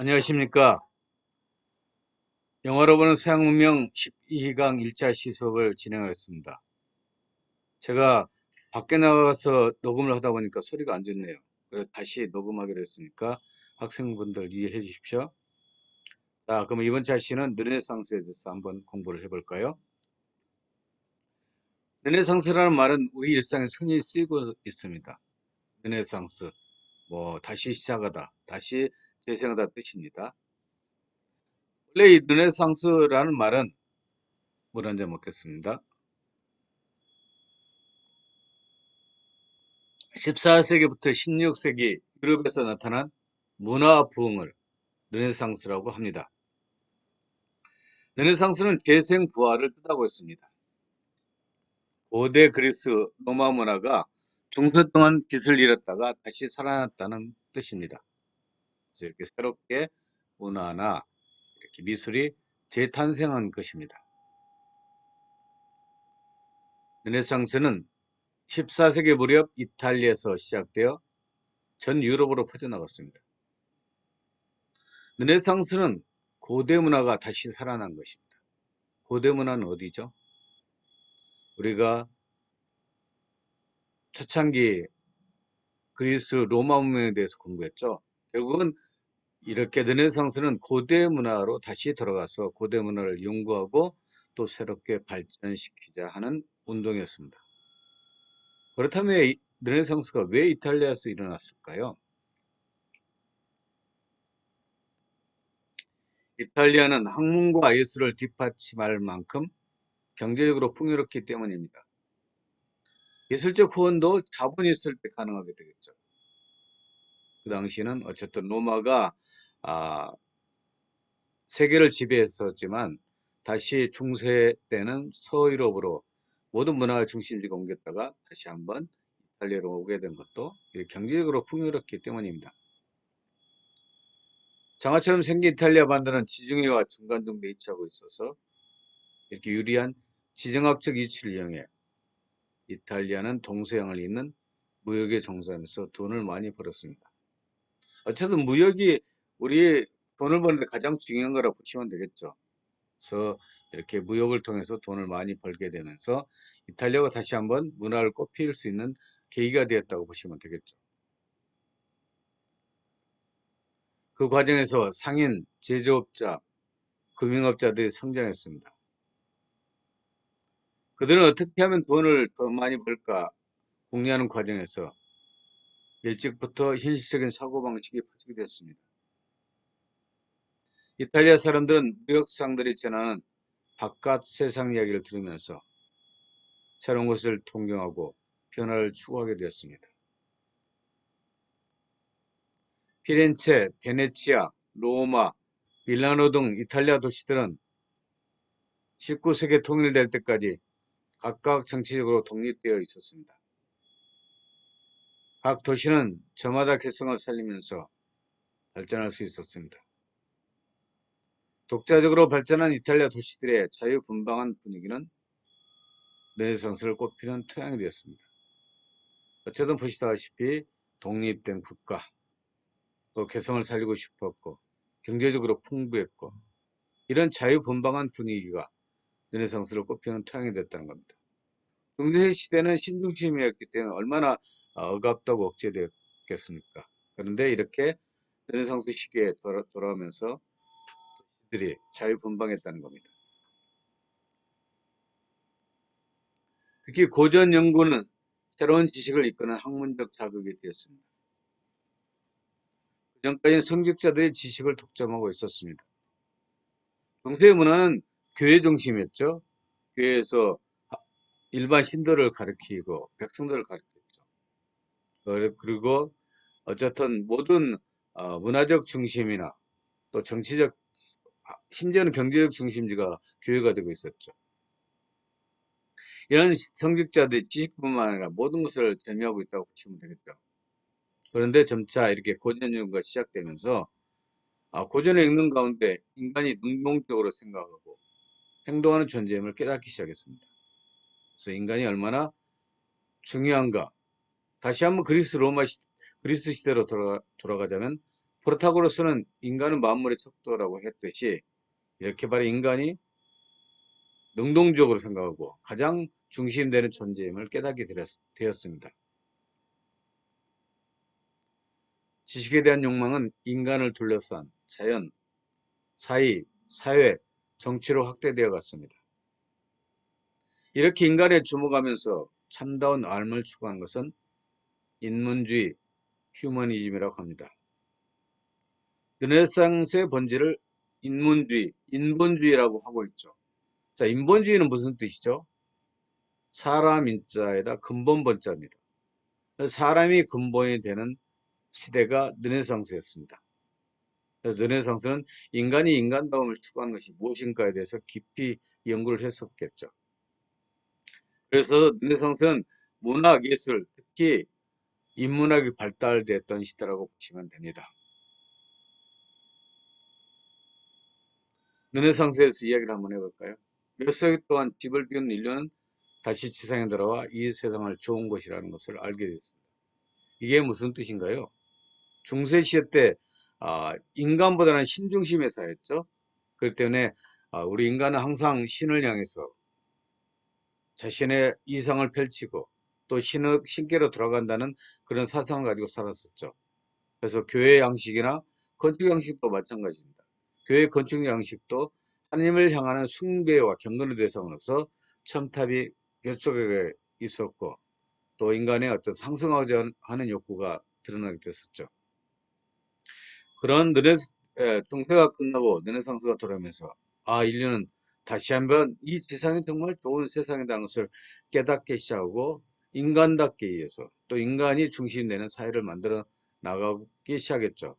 안녕하십니까. 영화로 보는 서양 문명 12강 1차 시속을 진행하겠습니다. 제가 밖에 나가서 녹음을 하다 보니까 소리가 안 좋네요. 그래서 다시 녹음하기로 했으니까 학생분들 이해해 주십시오. 자, 그럼 이번 차시는 르네상스에 대해서 한번 공부를 해볼까요? 르네상스라는 말은 우리 일상에 흔히 쓰이고 있습니다. 르네상스, 다시 시작하다, 다시 재생하다 뜻입니다. 원래 이 르네상스라는 말은 물 한 잔 먹겠습니다. 14세기부터 16세기 유럽에서 나타난 문화 부흥을 르네상스라고 합니다. 르네상스는 재생 부활을 뜻하고 있습니다. 고대 그리스 로마 문화가 중세 동안 빛을 잃었다가 다시 살아났다는 뜻입니다. 그래서 이렇게 새롭게 문화나 이렇게 미술이 재탄생한 것입니다. 르네상스는 14세기 무렵 이탈리아에서 시작되어 전 유럽으로 퍼져나갔습니다. 르네상스는 고대 문화가 다시 살아난 것입니다. 고대 문화는 어디죠? 우리가 초창기 그리스 로마 문명에 대해서 공부했죠. 결국은 이렇게 르네상스는 고대 문화로 다시 돌아가서 고대 문화를 연구하고 또 새롭게 발전시키자 하는 운동이었습니다. 그렇다면 르네상스가 왜 이탈리아에서 일어났을까요? 이탈리아는 학문과 예술을 뒷받침할 만큼 경제적으로 풍요롭기 때문입니다. 예술적 후원도 자본이 있을 때 가능하게 되겠죠. 그 당시에는 어쨌든 로마가 아, 세계를 지배했었지만 다시 중세 때는 서유럽으로 모든 문화 중심지가 옮겼다가 다시 한번 이탈리아로 오게 된 것도 경제적으로 풍요롭기 때문입니다. 장화처럼 생긴 이탈리아 반도는 지중해와 중간 정도에 위치하고 있어서 이렇게 유리한 지정학적 위치를 이용해 이탈리아는 동서양을 잇는 무역에 종사하면서 돈을 많이 벌었습니다. 어쨌든 무역이 우리 돈을 버는데 가장 중요한 거라고 보시면 되겠죠. 그래서 이렇게 무역을 통해서 돈을 많이 벌게 되면서 이탈리아가 다시 한번 문화를 꽃피울 수 있는 계기가 되었다고 보시면 되겠죠. 그 과정에서 상인, 제조업자, 금융업자들이 성장했습니다. 그들은 어떻게 하면 돈을 더 많이 벌까 궁리하는 과정에서 일찍부터 현실적인 사고방식이 퍼지게 됐습니다. 이탈리아 사람들은 무역상들이 전하는 바깥 세상 이야기를 들으면서 새로운 것을 통경하고 변화를 추구하게 되었습니다. 피렌체, 베네치아, 로마, 밀라노 등 이탈리아 도시들은 19세기 통일될 때까지 각각 정치적으로 독립되어 있었습니다. 각 도시는 저마다 개성을 살리면서 발전할 수 있었습니다. 독자적으로 발전한 이탈리아 도시들의 자유분방한 분위기는 르네상스를 꽃피는 토양이 되었습니다. 어쨌든 보시다시피 독립된 국가, 또 개성을 살리고 싶었고 경제적으로 풍부했고 이런 자유분방한 분위기가 르네상스를 꽃피우는 토양이 됐다는 겁니다. 중세 시대는 신중심이었기 때문에 얼마나 억압되고 억제되었겠습니까? 그런데 이렇게 르네상스 시기에 돌아오면서 도시들이 자유분방했다는 겁니다. 특히 고전 연구는 새로운 지식을 이끄는 학문적 자극이 되었습니다. 그전까지는 성직자들의 지식을 독점하고 있었습니다. 중세 문화는 교회 중심이었죠. 교회에서 일반 신도를 가르치고 백성들을 가르쳤죠. 그리고 어쨌든 모든 문화적 중심이나 또 정치적, 심지어는 경제적 중심지가 교회가 되고 있었죠. 이런 성직자들이 지식뿐만 아니라 모든 것을 점유하고 있다고 보시면 되겠죠. 그런데 점차 이렇게 고전 연구가 시작되면서 고전을 읽는 가운데 인간이 능동적으로 생각하고 행동하는 존재임을 깨닫기 시작했습니다. 그래서 인간이 얼마나 중요한가. 다시 한번 그리스 시대로 돌아가자면 프로타고라스는 인간은 만물의 척도라고 했듯이 이렇게 바로 인간이 능동적으로 생각하고 가장 중심되는 존재임을 깨닫게 되었습니다. 지식에 대한 욕망은 인간을 둘러싼 자연, 사회, 정치로 확대되어 갔습니다. 이렇게 인간에 주목하면서 참다운 삶을 추구한 것은 인문주의, 휴머니즘이라고 합니다. 르네상스의 본질을 인본주의라고 하고 있죠. 자, 인본주의는 무슨 뜻이죠? 사람 인자에다 근본 본자입니다. 사람이 근본이 되는 시대가 르네상스였습니다. 그래서 르네상스는 인간이 인간다움을 추구하는 것이 무엇인가에 대해서 깊이 연구를 했었겠죠. 그래서 르네상스는 문학, 예술, 특히 인문학이 발달됐던 시대라고 보시면 됩니다. 르네상스에서 이야기를 한번 해볼까요? 몇 세기 동안 집을 비운 인류는 다시 지상에 돌아와 이 세상을 좋은 것이라는 것을 알게 됐습니다. 이게 무슨 뜻인가요? 중세시대 때 인간보다는 신중심의 사회였죠. 그렇기 때문에 우리 인간은 항상 신을 향해서 자신의 이상을 펼치고 또 신께로 돌아간다는 그런 사상을 가지고 살았었죠. 그래서 교회 양식이나 건축 양식도 마찬가지입니다. 교회 건축 양식도 하나님을 향하는 숭배와 경건의 대상으로서 첨탑이 여쪽에 있었고 또 인간의 어떤 상승하고자 하는 욕구가 드러나게 됐었죠. 그런 중세가 끝나고 르네상스가 돌아오면서 인류는 다시 한번 이 세상이 정말 좋은 세상이라는 것을 깨닫기 시작하고 인간답게 위해서 또 인간이 중심되는 사회를 만들어 나가기 시작했죠.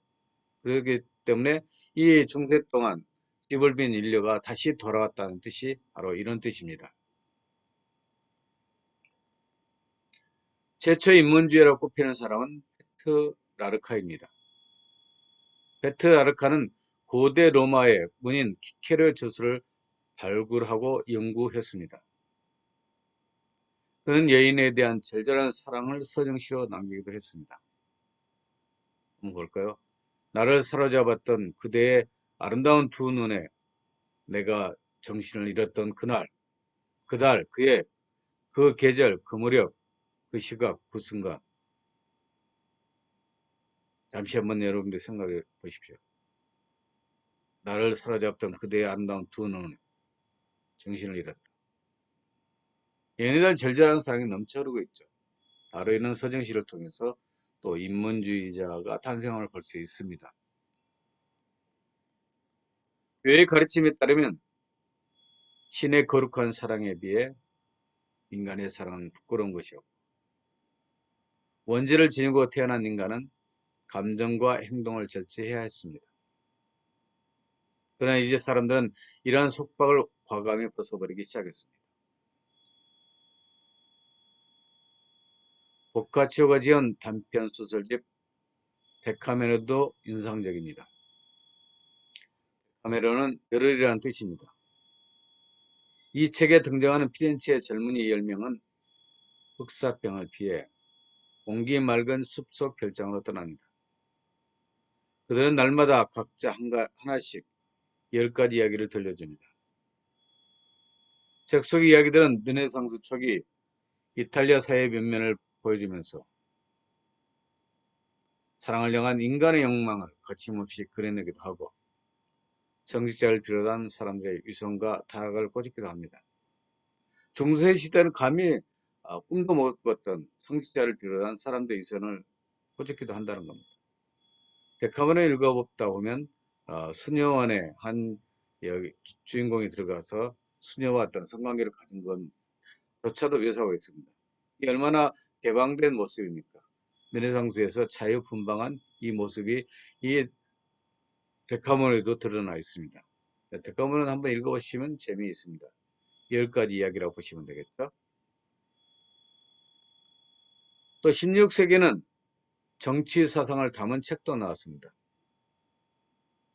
그렇기 때문에 이 중세 동안 집을 빈 인류가 다시 돌아왔다는 뜻이 바로 이런 뜻입니다. 최초 인문주의라고 꼽히는 사람은 페트 라르카입니다. 페트 라르카는 고대 로마의 문인 키케르 저수를 발굴하고 연구했습니다. 그는 여인에 대한 절절한 사랑을 서정시로 남기기도 했습니다. 한번 볼까요? 나를 사로잡았던 그대의 아름다운 두 눈에 내가 정신을 잃었던 그날, 그달, 그 계절, 그 무렵, 그 시각, 그 순간. 잠시 한번 여러분들 생각해 보십시오. 나를 사로잡던 그대의 아름다운 두 눈에 정신을 잃었다. 연인에 대한 절절한 사랑이 넘쳐흐르고 있죠. 바로 이는 서정시를 통해서 또 인문주의자가 탄생함을 볼 수 있습니다. 교회의 가르침에 따르면 신의 거룩한 사랑에 비해 인간의 사랑은 부끄러운 것이요. 원죄를 지니고 태어난 인간은 감정과 행동을 절제해야 했습니다. 그러나 이제 사람들은 이러한 속박을 과감히 벗어버리기 시작했습니다. 보카치오가 지은 단편 소설집 데카메론도 인상적입니다. 데카메론은 열흘이라는 뜻입니다. 이 책에 등장하는 피렌체의 젊은이 10명은 흑사병을 피해 공기 맑은 숲속 별장으로 떠납니다. 그들은 날마다 각자 하나씩 10가지 이야기를 들려줍니다. 책 속 이야기들은 르네상스 초기 이탈리아 사회의 면면을 보여주면서 사랑을 향한 인간의 욕망을 거침없이 그려내기도 하고 성직자를 비롯한 사람들의 위선과 타락을 꼬집기도 합니다. 중세시대는 감히 꿈도 못 꿨던 성직자를 비롯한 사람들의 위선을 꼬집기도 한다는 겁니다. 데카메론을 읽어보다 보면 수녀원에 한 여기 주인공이 들어가서 수녀와 어떤 성관계를 가진 것조차도 묘사하고 있습니다. 이게 얼마나 개방된 모습입니까? 르네상스에서 자유분방한 이 모습이 이 데카메론에도 드러나 있습니다. 데카메론 한번 읽어보시면 재미있습니다. 10가지 이야기라고 보시면 되겠죠. 또 16세기에는 정치 사상을 담은 책도 나왔습니다.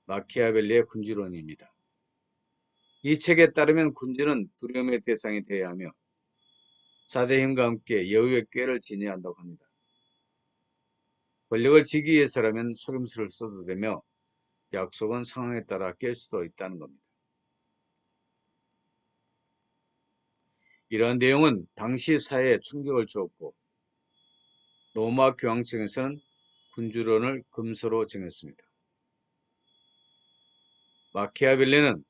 마키아벨리의 군주론입니다. 이 책에 따르면 군주는 두려움의 대상이 되어야 하며 사제힘과 함께 여우의 꾀를 지녀야 한다고 합니다. 권력을 지기 위해서라면 속임수를 써도 되며 약속은 상황에 따라 깰 수도 있다는 겁니다. 이러한 내용은 당시 사회에 충격을 주었고 로마 교황청에서는 군주론을 금서로 정했습니다. 마키아벨리는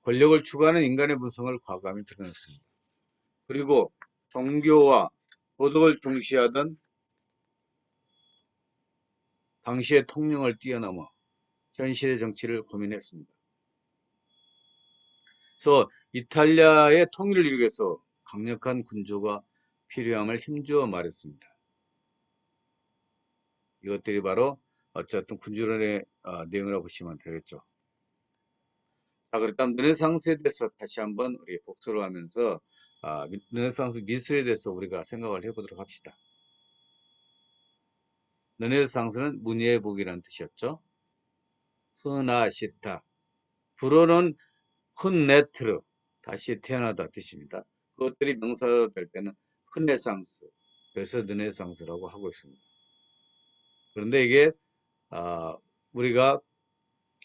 권력을 추구하는 인간의 본성을 과감히 드러냈습니다. 그리고 종교와 도덕을 중시하던 당시의 통념을 뛰어넘어 현실의 정치를 고민했습니다. 그래서 이탈리아의 통일을 이루기 위해서 강력한 군주가 필요함을 힘주어 말했습니다. 이것들이 바로 어쨌든 군주론의 내용이라고 보시면 되겠죠. 자, 그렇다면 르네상스에 대해서 다시 한번 우리 복습을 하면서 르네상스 미술에 대해서 우리가 생각을 해보도록 합시다. 르네상스는 문예의 복이라는 뜻이었죠. 흐나시타. 불어는 흔네트르, 다시 태어나다 뜻입니다. 그것들이 명사로 될 때는 흔네상스, 그래서 르네상스라고 하고 있습니다. 그런데 이게 우리가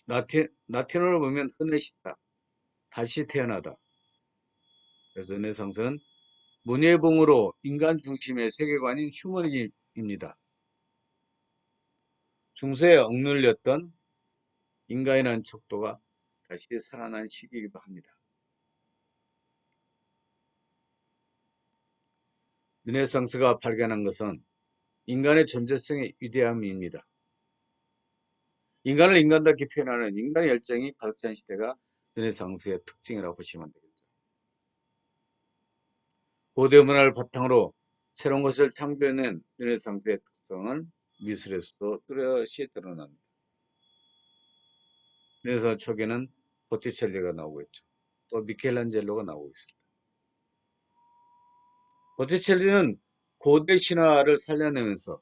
라틴어로 보면 흔네시타, 다시 태어나다. 그래서 르네상스는 문예봉으로 인간 중심의 세계관인 휴머니즘입니다. 중세에 억눌렸던 인간이라는 척도가 다시 살아난 시기이기도 합니다. 르네상스가 발견한 것은 인간의 존재성의 위대함입니다. 인간을 인간답게 표현하는 인간의 열정이 가득 찬 시대가 르네상스의 특징이라고 보시면 되겠죠. 고대 문화를 바탕으로 새로운 것을 창조해낸 르네상스의 특성은 미술에서도 뚜렷이 드러납니다. 르네상스 초기에는 보티첼리가 나오고 있죠. 또 미켈란젤로가 나오고 있습니다. 보티첼리는 고대 신화를 살려내면서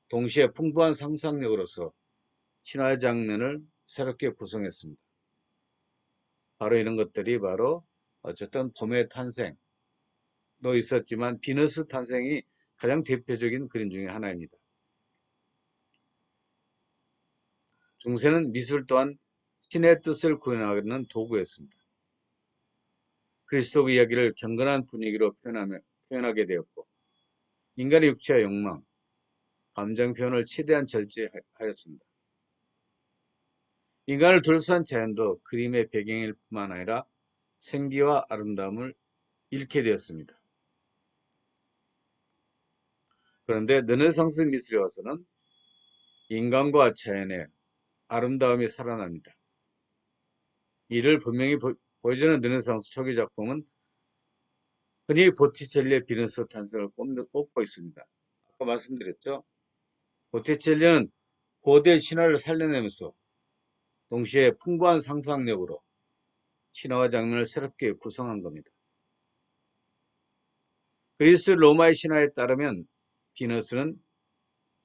동시에 풍부한 상상력으로서 신화 장면을 새롭게 구성했습니다. 바로 이런 것들이 바로 어쨌든 봄의 탄생도 있었지만 비너스 탄생이 가장 대표적인 그림 중에 하나입니다. 중세는 미술 또한 신의 뜻을 구현하는 도구였습니다. 그리스도 이야기를 경건한 분위기로 표현하게 되었고 인간의 육체와 욕망, 감정 표현을 최대한 절제하였습니다. 인간을 둘러싼 자연도 그림의 배경일 뿐만 아니라 생기와 아름다움을 잃게 되었습니다. 그런데 르네상스 미술에 와서는 인간과 자연의 아름다움이 살아납니다. 이를 분명히 보여주는 르네상스 초기 작품은 흔히 보티첼리의 비너스 탄생을 꼽고 있습니다. 아까 말씀드렸죠. 보티첼리는 고대 신화를 살려내면서 동시에 풍부한 상상력으로 신화와 장면을 새롭게 구성한 겁니다. 그리스 로마의 신화에 따르면 비너스는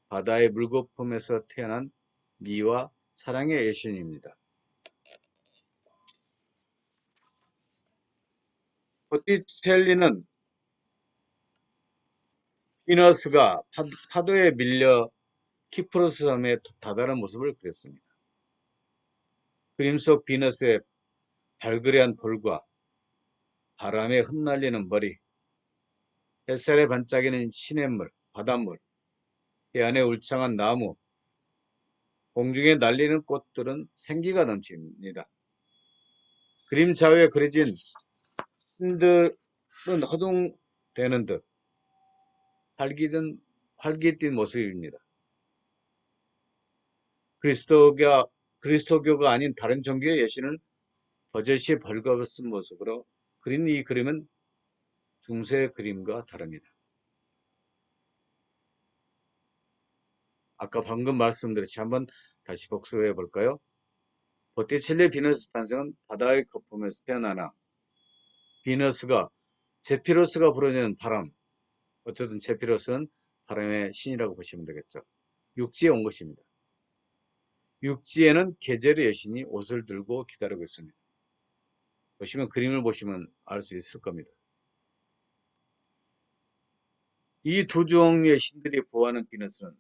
바다의 물거품에서 태어난 미와 사랑의 여신입니다. 보티첼리는 비너스가 파도에 밀려 키프로스 섬에 다다른 모습을 그렸습니다. 그림 속 비너스의 발그레한 볼과 바람에 흩날리는 머리, 햇살에 반짝이는 시냇물, 바닷물, 해안에 울창한 나무, 공중에 날리는 꽃들은 생기가 넘칩니다. 그림 좌우에 그려진 신들은 허둥대는 듯 활기띤 모습입니다. 그리스도교가 아닌 다른 종교의 여신을 버젓이 벌거벗은 모습으로 그린 이 그림은 중세 그림과 다릅니다. 아까 방금 말씀드렸지 한번 다시 복습해 볼까요? 보티첼리의 비너스 탄생은 바다의 거품에서 태어나나 비너스가 제피로스가 불어내는 바람, 어쨌든 제피로스는 바람의 신이라고 보시면 되겠죠. 육지에 온 것입니다. 육지에는 계절의 여신이 옷을 들고 기다리고 있습니다. 보시면 그림을 보시면 알 수 있을 겁니다. 이 두 종류의 신들이 보호하는 비너스는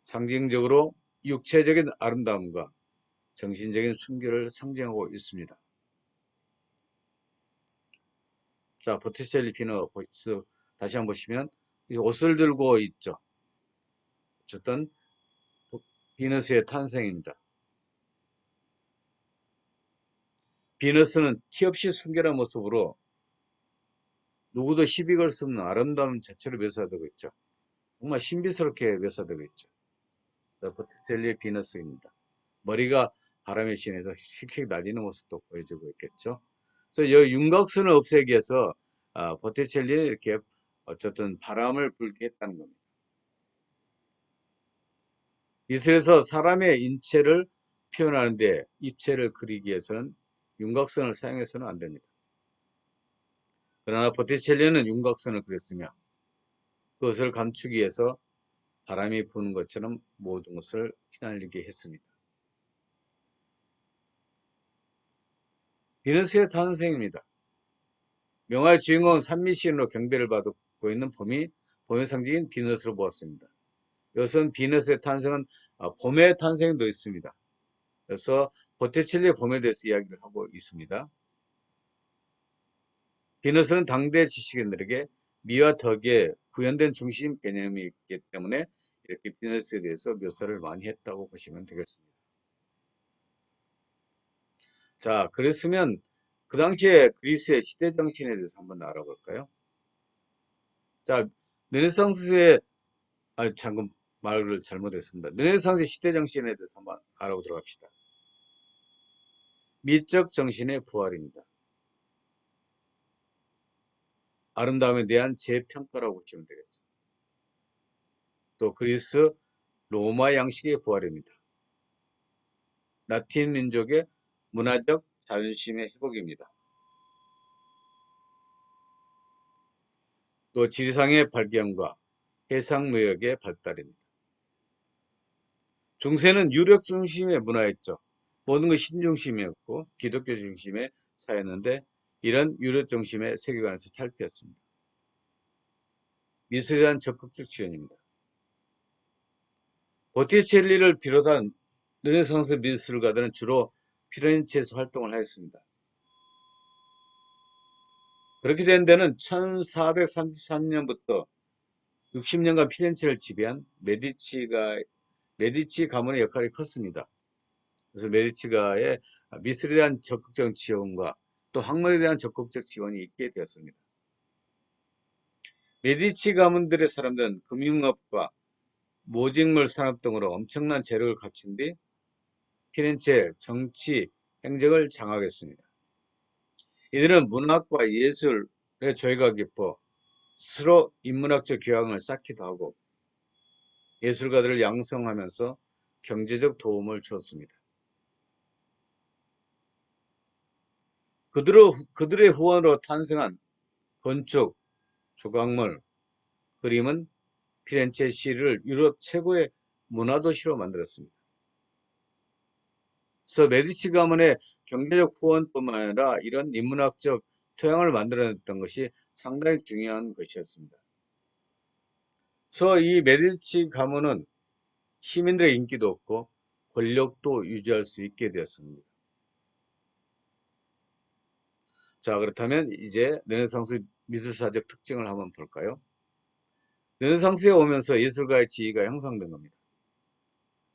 상징적으로 육체적인 아름다움과 정신적인 순결을 상징하고 있습니다. 자, 보티첼리 비너 다시 한번 보시면 옷을 들고 있죠. 어쨌든 비너스의 탄생입니다. 비너스는 티 없이 순결한 모습으로 누구도 시비 걸 수 없는 아름다운 자체로 묘사되고 있죠. 정말 신비스럽게 묘사되고 있죠. 보티첼리의 비너스입니다. 머리가 바람에 신해서 휙휙 날리는 모습도 보여주고 있겠죠. 그래서 이 윤곽선을 없애기 위해서 보티첼리 이렇게 어쨌든 바람을 불게 했다는 겁니다. 미술에서 사람의 인체를 표현하는데 입체를 그리기 위해서는 윤곽선을 사용해서는 안 됩니다. 그러나 보티첼리는 윤곽선을 그렸으며 그것을 감추기 위해서 바람이 부는 것처럼 모든 것을 휘날리게 했습니다. 비너스의 탄생입니다. 명화의 주인공은 산미시인으로 경배를 받고 있는 봄의 상징인 비너스로 보았습니다. 이것은 비너스의 탄생은 봄의 탄생도 있습니다. 그래서 보티첼리의 봄에 대해서 이야기를 하고 있습니다. 비너스는 당대 지식인들에게 미와 덕의 구현된 중심 개념이 있기 때문에 이렇게 비너스에 대해서 묘사를 많이 했다고 보시면 되겠습니다. 자, 그랬으면 그 당시에 그리스의 시대 정신에 대해서 한번 알아볼까요? 자, 르네상스의 잠깐 말을 잘못했습니다. 르네상스의 시대 정신에 대해서 한번 알아보도록 합시다. 미적 정신의 부활입니다. 아름다움에 대한 재평가라고 보시면 되겠죠. 또 그리스 로마 양식의 부활입니다. 라틴 민족의 문화적 자존심의 회복입니다. 또 지리상의 발견과 해상무역의 발달입니다. 중세는 유력 중심의 문화였죠. 모든 것이 신중심이었고 기독교 중심의 사회였는데 이런 유력 중심의 세계관에서 탈피했습니다. 미술에 대한 적극적 지원입니다. 보티첼리를 비롯한 르네상스 미술가들은 주로 피렌체에서 활동을 하였습니다. 그렇게 된 데는 1433년부터 60년간 피렌체를 지배한 메디치 가문의 역할이 컸습니다. 그래서 메디치가의 미술에 대한 적극적 지원과 또 학문에 대한 적극적 지원이 있게 되었습니다. 메디치 가문들의 사람들은 금융업과 모직물 산업 등으로 엄청난 재력을 갖춘 뒤 피렌체 정치, 행정을 장악했습니다. 이들은 문학과 예술의 조예가 깊어 스스로 인문학적 교양을 쌓기도 하고 예술가들을 양성하면서 경제적 도움을 주었습니다. 그들의 후원으로 탄생한 건축, 조각물, 그림은 피렌체 시를 유럽 최고의 문화도시로 만들었습니다. 그래서 메디치 가문의 경제적 후원뿐만 아니라 이런 인문학적 토양을 만들어냈던 것이 상당히 중요한 것이었습니다. 그래서 이 메디치 가문은 시민들의 인기도 없고 권력도 유지할 수 있게 되었습니다. 자, 그렇다면 이제 르네상스 미술사적 특징을 한번 볼까요? 르네상스에 오면서 예술가의 지위가 형성된 겁니다.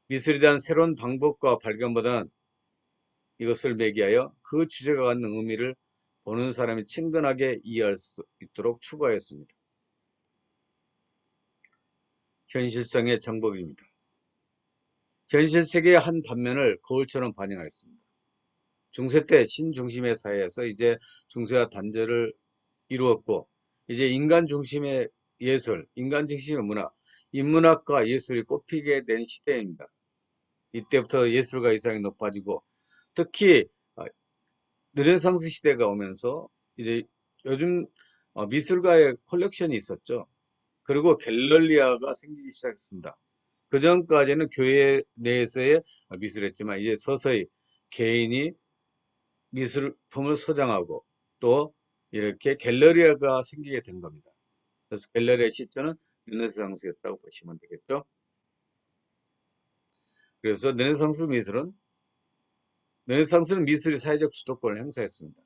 미술에 대한 새로운 방법과 발견보다는 이것을 매개하여 그 주제가 갖는 의미를 보는 사람이 친근하게 이해할 수 있도록 추구하였습니다. 현실성의 정복입니다. 현실 세계의 한 단면을 거울처럼 반영하였습니다. 중세 때 신중심의 사회에서 이제 중세와 단절을 이루었고 이제 인간 중심의 예술, 인간 중심의 문화, 인문학과 예술이 꽃피게 된 시대입니다. 이때부터 예술가 이상이 높아지고 특히 르네상스 시대가 오면서 이제 요즘 미술가의 컬렉션이 있었죠. 그리고 갤러리아가 생기기 시작했습니다. 그 전까지는 교회 내에서의 미술이었지만 이제 서서히 개인이 미술품을 소장하고 또 이렇게 갤러리아가 생기게 된 겁니다. 그래서 갤러리아의 시초는 르네상스였다고 보시면 되겠죠. 그래서 르네상스는 미술이 사회적 주도권을 행사했습니다.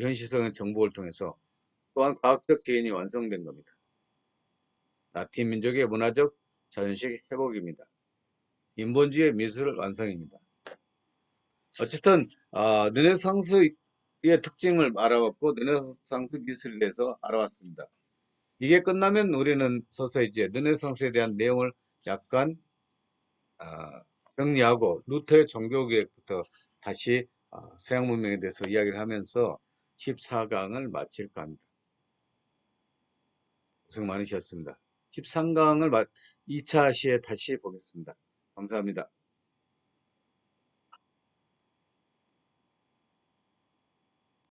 현실성의 정복을 통해서 또한 과학적 개인이 완성된 겁니다. 라틴 민족의 문화적 자존심 회복입니다. 인본주의 미술 완성입니다. 어쨌든 르네상스의 특징을 알아봤고 르네상스 미술에 대해서 알아봤습니다. 이게 끝나면 우리는 서서히 이제 르네상스에 대한 내용을 약간 정리하고 루터의 종교개혁부터 다시 서양 문명에 대해서 이야기를 하면서 14강을 마칠까 합니다. 고생 많으셨습니다. 13강을 2차 시에 다시 보겠습니다. 감사합니다.